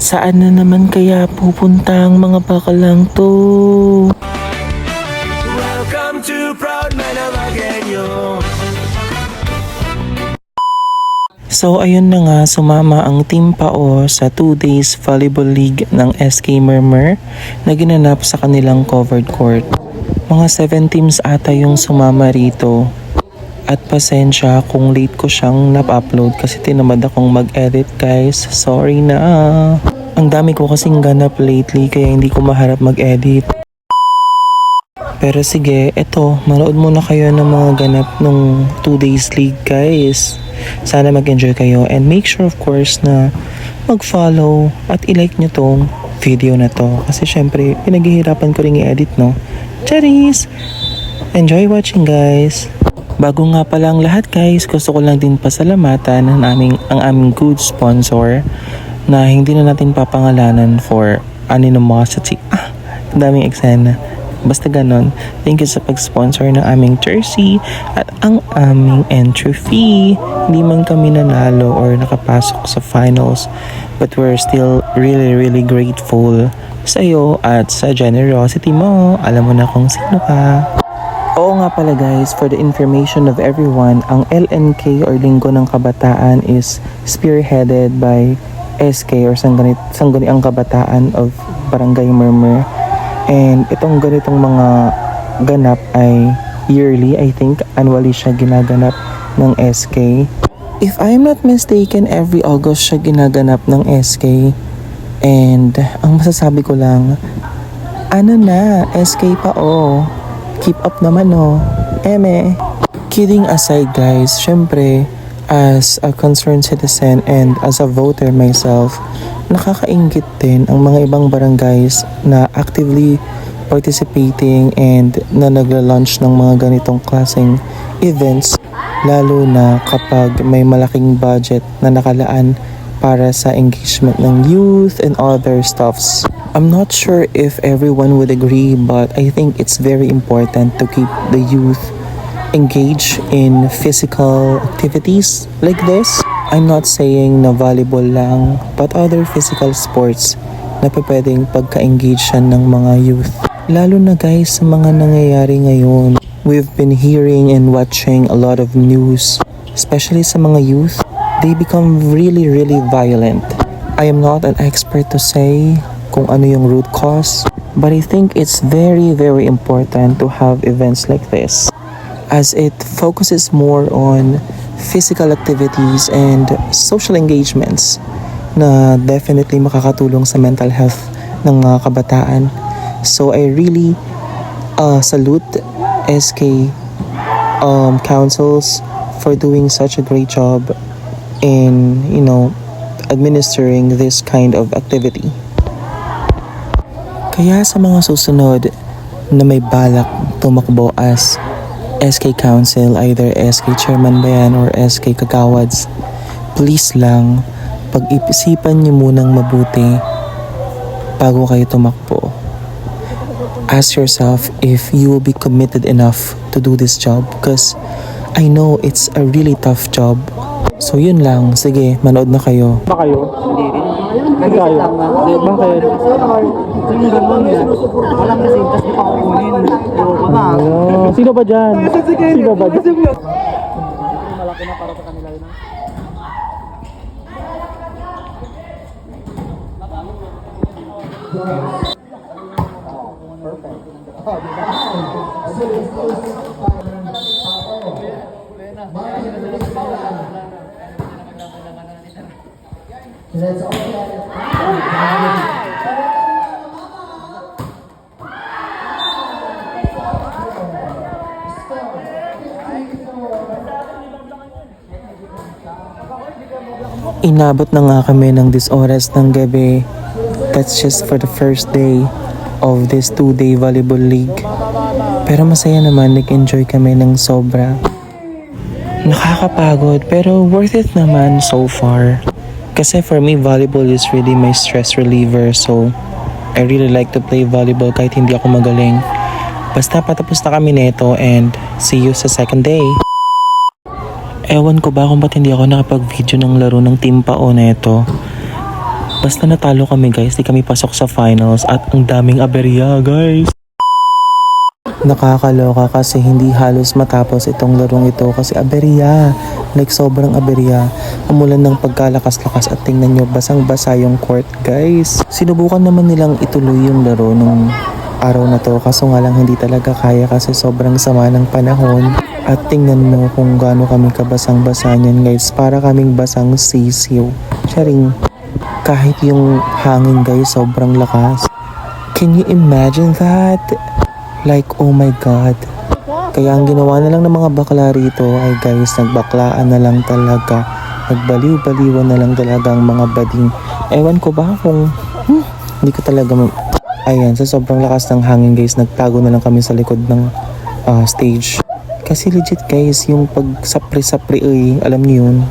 Saan na naman kaya pupunta ang mga bakalang to? Welcome to Proud Manalagueño. So ayun na nga, sumama ang Team Pao sa 2 days volleyball league ng SK Murmur na ginanap sa kanilang covered court. Mga 7 teams ata yung sumama rito. At pasensya kung late ko siyang nap-upload kasi tinamad akong mag-edit guys. Sorry na. Ang dami ko kasing ganap lately kaya hindi ko maharap mag-edit. Pero sige, eto, manood muna kayo ng mga ganap nung 2 days league guys. Sana mag-enjoy kayo and make sure of course na mag-follow at i-like nyo tong video na to. Kasi syempre, pinaghihirapan ko rin i-edit no. Charis! Enjoy watching guys! Bago nga pala ang lahat guys, gusto ko lang din pasalamatan ang aming good sponsor na hindi na natin papangalanan for animosity. Daming eksena. Basta ganon. Thank you sa pag-sponsor ng aming jersey at ang aming entry fee. Hindi man kami nanalo or nakapasok sa finals, but we're still really grateful sa iyo at sa generosity mo. Alam mo na kung sino ka. Oo nga pala guys, for the information of everyone, ang LNK or Linggo ng Kabataan is spearheaded by SK or Sangguniang Kabataan of Barangay Murmur. And itong ganitong mga ganap ay yearly, I think annually siya ginaganap ng SK. If I'm not mistaken, every August siya ginaganap ng SK. And ang masasabi ko lang, ano na, SK pa oh. Keep up naman oh. Eme. Kidding aside guys, syempre as a concerned citizen and as a voter myself, nakakainggit din ang mga ibang barangays na actively participating and na nagla-launch ng mga ganitong klaseng events, lalo na kapag may malaking budget na nakalaan para sa engagement ng youth and other stuffs. I'm not sure if everyone would agree, but I think it's very important to keep the youth engaged in physical activities like this. I'm not saying na volleyball lang, but other physical sports na pwedeng pagka-engage siya ng mga youth. Lalo na guys sa mga nangyayari ngayon. We've been hearing and watching a lot of news, especially sa mga youth. They become really violent. I am not an expert to say kung ano yung root cause, but I think it's very important to have events like this as it focuses more on physical activities and social engagements na definitely makakatulong sa mental health ng mga kabataan. So I really salute SK councils for doing such a great job in, administering this kind of activity. Kaya sa mga susunod na may balak tumakbo as SK Council, either SK Chairman ba yan or SK Kagawads, please lang, pag-isipan nyo munang mabuti bago kayo tumakbo. Ask yourself if you will be committed enough to do this job because I know it's a really tough job. So yun lang, sige, manood na kayo. Ba kayo? Hindi rin. Hindi kayo? Bakit? Yung gano'n yan. Walang kasi, tapos di pa ako kunin. Sino ba dyan? Sino ba dyan? Malaki na para sa kanila yun. Let's all Inabot na nga kami ng this oras ng gabi. That's just for the first day of this 2-day volleyball league. Pero masaya naman, nag-enjoy kami ng sobra. Nakakapagod pero worth it naman so far. Kasi for me, volleyball is really my stress reliever. So, I really like to play volleyball kahit hindi ako magaling. Basta patapos na kami neto and see you sa second day. Ewan ko ba kung ba't hindi ako nakapag-video ng laro ng Team Pao neto. Basta natalo kami guys, di kami pasok sa finals at ang daming aberya guys. Nakakaloka kasi hindi halos matapos itong larong ito kasi aberya. Like sobrang aberya. Umulan ng pagkalakas-lakas at tingnan nyo basang-basa yung court guys. Sinubukan naman nilang ituloy yung laro nung araw na to kaso nga lang hindi talaga kaya kasi sobrang sama ng panahon. At tingnan mo kung gaano kami kabasang-basa niyan guys. Para kaming basang sisiw. Sharing. Kahit yung hangin guys sobrang lakas. Can you imagine that? Like, oh my God. Kaya ang ginawa na lang ng mga bakla rito ay guys, nagbaklaan na lang talaga. Nagbaliw-baliwan na lang talaga ang mga bading. Ewan ko ba kung, hindi ko talaga, ayan, sa sobrang lakas ng hangin guys, nagtago na lang kami sa likod ng stage. Kasi legit guys, yung pag sapri-sapri, alam niyo yun,